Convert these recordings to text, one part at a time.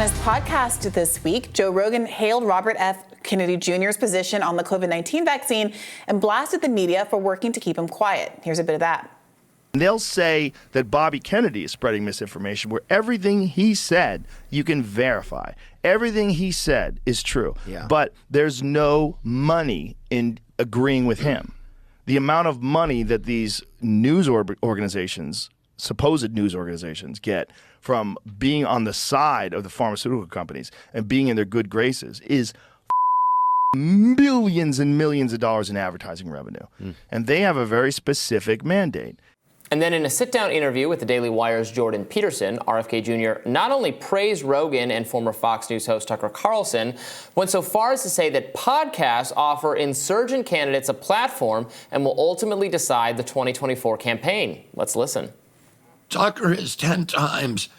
On his podcast this week, Joe Rogan hailed Robert F. Kennedy Jr.'s position on the COVID-19 vaccine and blasted the media for working to keep him quiet. Here's a bit of that. They'll say that Bobby Kennedy is spreading misinformation where everything he said you can verify. Everything he said is true. Yeah. But there's no money in agreeing with him. The amount of money that these news organizations, supposed news organizations, get from being on the side of the pharmaceutical companies and being in their good graces is millions and millions of dollars in advertising revenue. And they have a very specific mandate. And then in a sit-down interview with the Daily Wire's Jordan Peterson, RFK Jr. not only praised Rogan and former Fox News host Tucker Carlson, went so far as to say that podcasts offer insurgent candidates a platform and will ultimately decide the 2024 campaign. Let's listen. Tucker is 10 times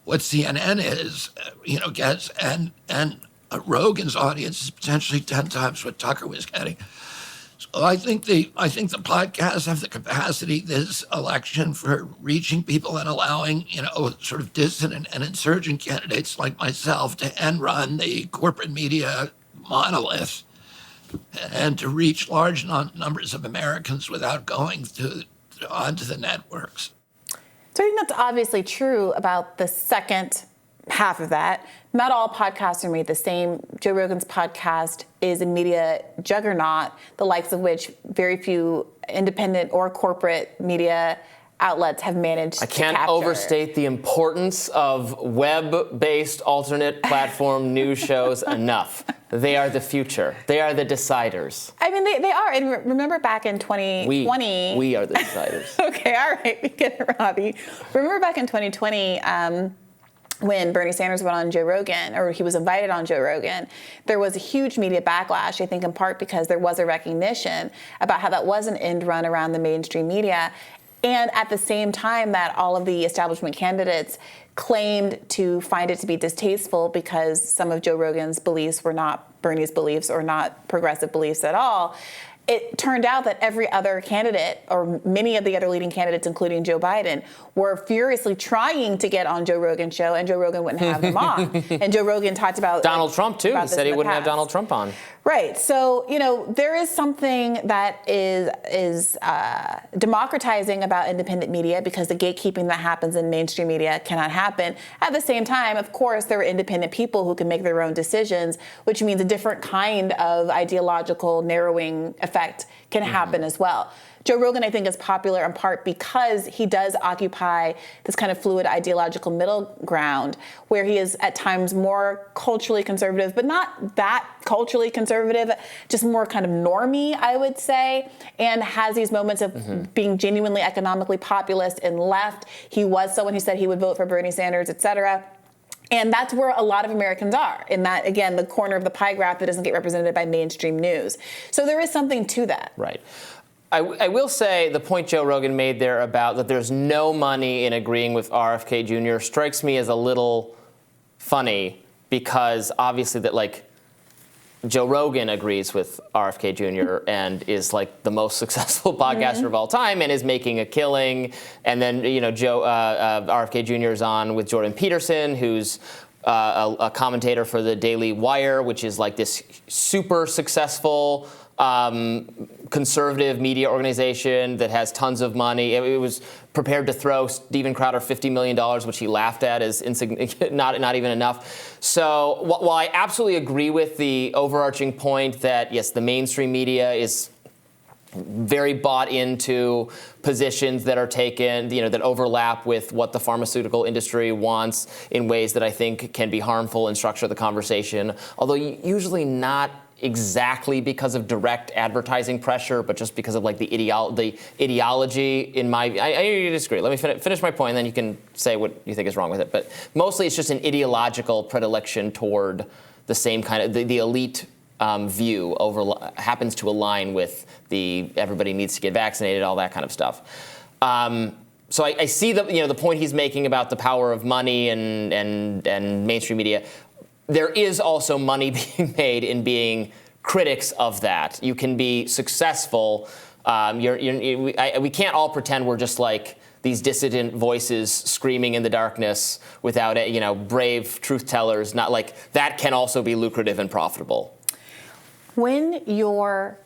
what CNN is, gets, and Rogan's audience is potentially 10 times what Tucker was getting. So I think the podcasts have the capacity this election for reaching people and allowing, sort of dissident and insurgent candidates like myself to end run the corporate media monolith and to reach large numbers of Americans without going onto the networks. So I think that's obviously true about the second half of that. Not all podcasts are made the same. Joe Rogan's podcast is a media juggernaut, the likes of which very few independent or corporate media outlets have managed to capture. I can't overstate the importance of web-based alternate platform news shows enough. They are the future. They are the deciders. I mean, they are. And remember back in 2020... We are the deciders. Okay, all right. We get it, Robby. Remember back in 2020... when Bernie Sanders went on Joe Rogan, or he was invited on Joe Rogan, there was a huge media backlash, I think in part because there was a recognition about how that was an end run around the mainstream media. And at the same time that all of the establishment candidates claimed to find it to be distasteful because some of Joe Rogan's beliefs were not Bernie's beliefs or not progressive beliefs at all, it turned out that every other candidate, or many of the other leading candidates, including Joe Biden, were furiously trying to get on Joe Rogan's show, and Joe Rogan wouldn't have them on. And Joe Rogan talked about Donald Trump, too. He said he wouldn't have Donald Trump on. Right. So, there is something that is democratizing about independent media because the gatekeeping that happens in mainstream media cannot happen. At the same time, of course, there are independent people who can make their own decisions, which means a different kind of ideological narrowing effect can happen as well. Joe Rogan, I think, is popular in part because he does occupy this kind of fluid ideological middle ground where he is at times more culturally conservative, but not that culturally conservative, just more kind of normie, I would say, and has these moments of being genuinely economically populist and left. He was someone who said he would vote for Bernie Sanders, et cetera. And that's where a lot of Americans are, in that, again, the corner of the pie graph that doesn't get represented by mainstream news. So there is something to that. Right. I will say the point Joe Rogan made there about that there's no money in agreeing with RFK Jr. strikes me as a little funny because obviously that Joe Rogan agrees with RFK Jr. and is like the most successful podcaster of all time and is making a killing. And then, RFK Jr. is on with Jordan Peterson, who's a commentator for the Daily Wire, which is like this super successful conservative media organization that has tons of money. It was prepared to throw Steven Crowder $50 million, which he laughed at as not even enough. So while I absolutely agree with the overarching point that, yes, the mainstream media is very bought into positions that are taken, that overlap with what the pharmaceutical industry wants in ways that I think can be harmful and structure the conversation, although usually not exactly because of direct advertising pressure, but just because of the ideology in my... I disagree. Let me finish my point, and then you can say what you think is wrong with it. But mostly it's just an ideological predilection toward the same kind of... The elite view happens to align with the everybody needs to get vaccinated, all that kind of stuff. So I see the point he's making about the power of money and mainstream media. There is also money being made in being critics of that. You can be successful. We can't all pretend we're just like these dissident voices screaming in the darkness without brave truth tellers. Not like that can also be lucrative and profitable. When your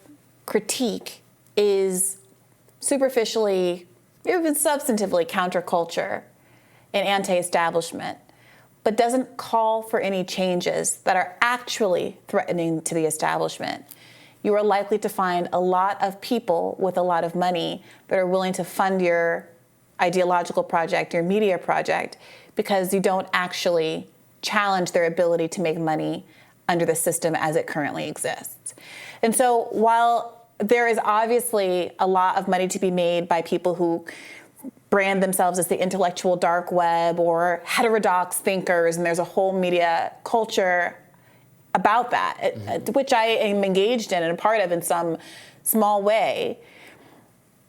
critique is superficially, even substantively counterculture and anti-establishment, but doesn't call for any changes that are actually threatening to the establishment, you are likely to find a lot of people with a lot of money that are willing to fund your ideological project, your media project, because you don't actually challenge their ability to make money under the system as it currently exists. And so while there is obviously a lot of money to be made by people who brand themselves as the intellectual dark web or heterodox thinkers, and there's a whole media culture about that, which I am engaged in and a part of in some small way,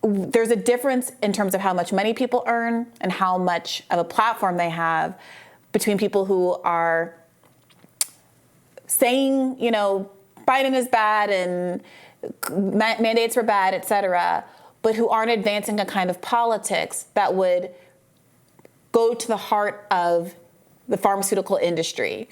there's a difference in terms of how much money people earn and how much of a platform they have between people who are saying, Biden is bad and mandates were bad, et cetera, but who aren't advancing a kind of politics that would go to the heart of the pharmaceutical industry,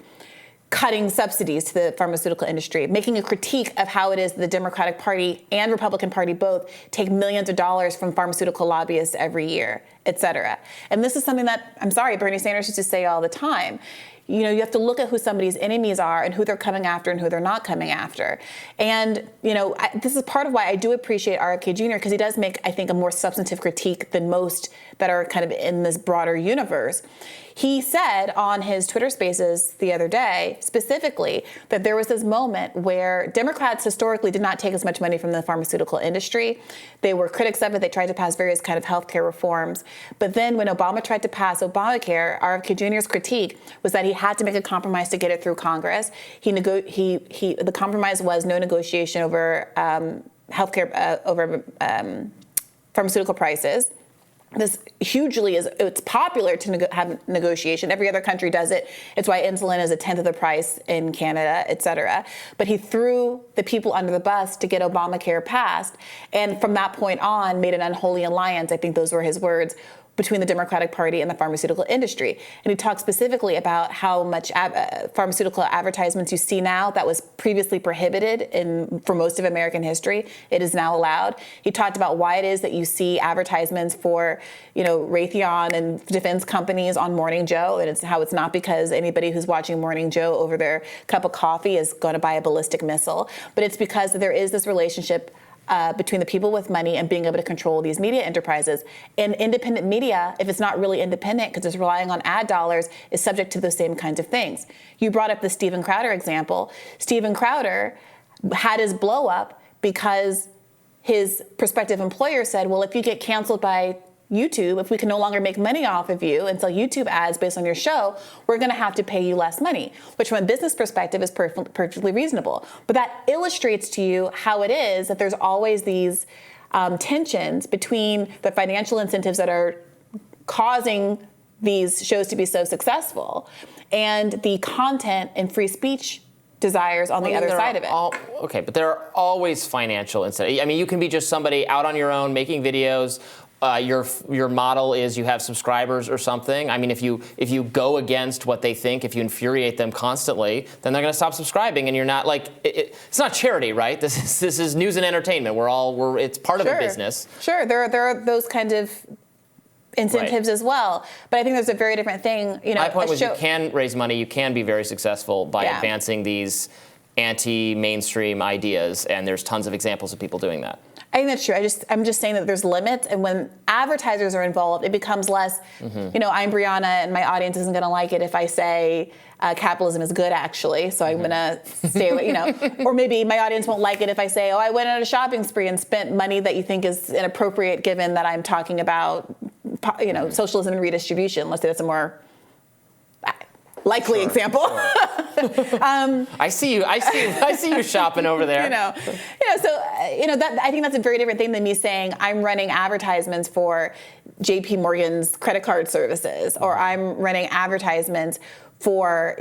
cutting subsidies to the pharmaceutical industry, making a critique of how it is the Democratic Party and Republican Party both take millions of dollars from pharmaceutical lobbyists every year, et cetera. And this is something that, I'm sorry, Bernie Sanders used to say all the time. You have to look at who somebody's enemies are and who they're coming after and who they're not coming after. And, this is part of why I do appreciate RFK Jr. because he does make, I think, a more substantive critique than most that are kind of in this broader universe. He said on his Twitter Spaces the other day, specifically, that there was this moment where Democrats historically did not take as much money from the pharmaceutical industry. They were critics of it. They tried to pass various kind of healthcare reforms. But then when Obama tried to pass Obamacare, RFK Jr.'s critique was that he had to make a compromise to get it through Congress. The compromise was no negotiation over healthcare, over pharmaceutical prices. This hugely it's popular to have negotiation. Every other country does it. It's why insulin is a tenth of the price in Canada, et cetera. But he threw the people under the bus to get Obamacare passed. And from that point on, made an unholy alliance, I think those were his words, between the Democratic Party and the pharmaceutical industry. And he talked specifically about how much pharmaceutical advertisements you see now that was previously prohibited for most of American history. It is now allowed. He talked about why it is that you see advertisements for, Raytheon and defense companies on Morning Joe, and it's how it's not because anybody who's watching Morning Joe over their cup of coffee is going to buy a ballistic missile, but it's because there is this relationship between the people with money and being able to control these media enterprises. And independent media, if it's not really independent because it's relying on ad dollars, is subject to those same kinds of things. You brought up the Steven Crowder example. Steven Crowder had his blow up because his prospective employer said, well, if you get canceled by YouTube, if we can no longer make money off of you and sell YouTube ads based on your show, we're going to have to pay you less money, which from a business perspective is perfectly reasonable. But that illustrates to you how it is that there's always these tensions between the financial incentives that are causing these shows to be so successful and the content and free speech desires on the other side of it. Okay, but there are always financial incentives. I mean, you can be just somebody out on your own making videos. Your model is you have subscribers or something. I mean, if you go against what they think, if you infuriate them constantly, then they're going to stop subscribing, and you're not like it's not charity, right? This is news and entertainment. It's part of a business. Sure, there are those kind of incentives as well, but I think there's a very different thing. My point was you can raise money, you can be very successful by advancing these anti-mainstream ideas, and there's tons of examples of people doing that. I think that's true. I'm just saying that there's limits, and when advertisers are involved, it becomes less, I'm Briahna, and my audience isn't going to like it if I say capitalism is good, actually, so I'm going to stay away, Or maybe my audience won't like it if I say, I went on a shopping spree and spent money that you think is inappropriate given that I'm talking about, socialism and redistribution. Let's say that's a more likely example. Sure. I see you shopping over there. That I think that's a very different thing than me saying I'm running advertisements for JP Morgan's credit card services, or I'm running advertisements for,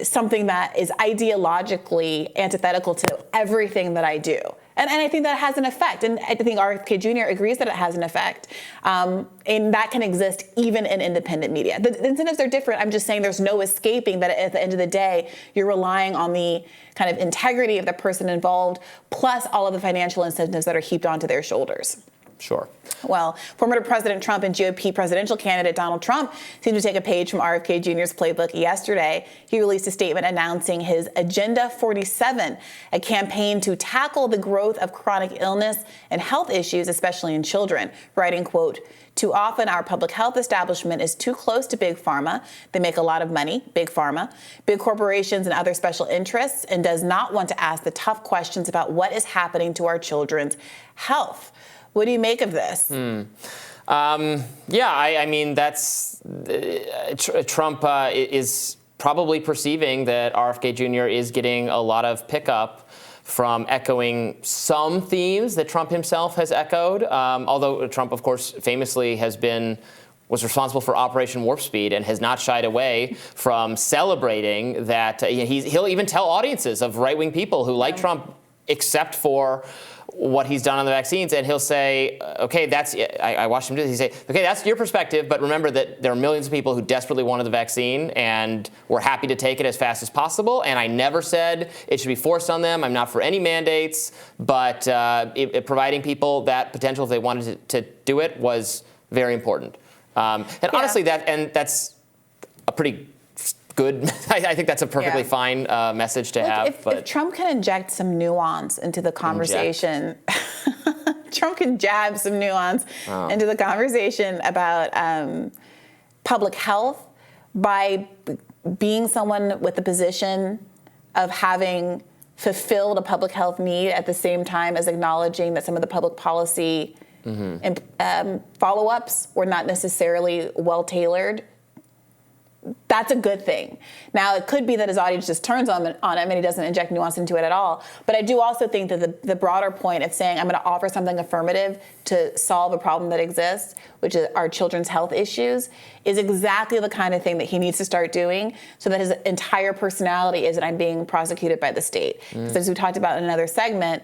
something that is ideologically antithetical to everything that I do. And I think that has an effect. And I think RFK Jr. agrees that it has an effect. And that can exist even in independent media. The incentives are different. I'm just saying there's no escaping that at the end of the day, you're relying on the kind of integrity of the person involved, plus all of the financial incentives that are heaped onto their shoulders. Sure. Well, former President Trump and GOP presidential candidate Donald Trump seemed to take a page from RFK Jr.'s playbook yesterday. He released a statement announcing his Agenda 47, a campaign to tackle the growth of chronic illness and health issues, especially in children, writing, quote, "Too often our public health establishment is too close to Big Pharma. They make a lot of money, Big Pharma, big corporations and other special interests, and does not want to ask the tough questions about what is happening to our children's health." What do you make of this? I mean, that's Trump is probably perceiving that RFK Jr. is getting a lot of pickup from echoing some themes that Trump himself has echoed. Although Trump, of course, famously was responsible for Operation Warp Speed and has not shied away from celebrating that. He'll even tell audiences of right-wing people who like Trump, except for what he's done on the vaccines, and he'll say, okay, I watched him do this, he'd say, okay, that's your perspective, but remember that there are millions of people who desperately wanted the vaccine and were happy to take it as fast as possible, and I never said it should be forced on them. I'm not for any mandates, but providing people that potential if they wanted to do it was very important. Honestly, that's a pretty good. I think that's a perfectly fine message to have. If Trump can inject some nuance into the conversation, Trump can jab some nuance into the conversation about public health by being someone with the position of having fulfilled a public health need at the same time as acknowledging that some of the public policy follow-ups were not necessarily well-tailored. That's a good thing. Now, it could be that his audience just turns on him and he doesn't inject nuance into it at all. But I do also think that the broader point of saying I'm going to offer something affirmative to solve a problem that exists, which is our children's health issues, is exactly the kind of thing that he needs to start doing so that his entire personality isn't I'm being prosecuted by the state. Because as we talked about in another segment,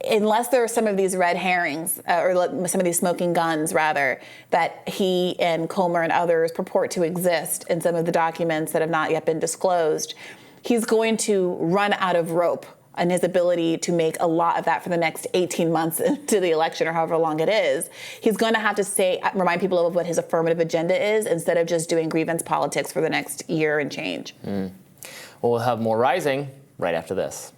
unless there are some of these red herrings, or some of these smoking guns, rather, that he and Comer and others purport to exist in some of the documents that have not yet been disclosed, he's going to run out of rope on his ability to make a lot of that for the next 18 months into the election or however long it is. He's going to have to remind people of what his affirmative agenda is instead of just doing grievance politics for the next year and change. Well, we'll have more Rising right after this.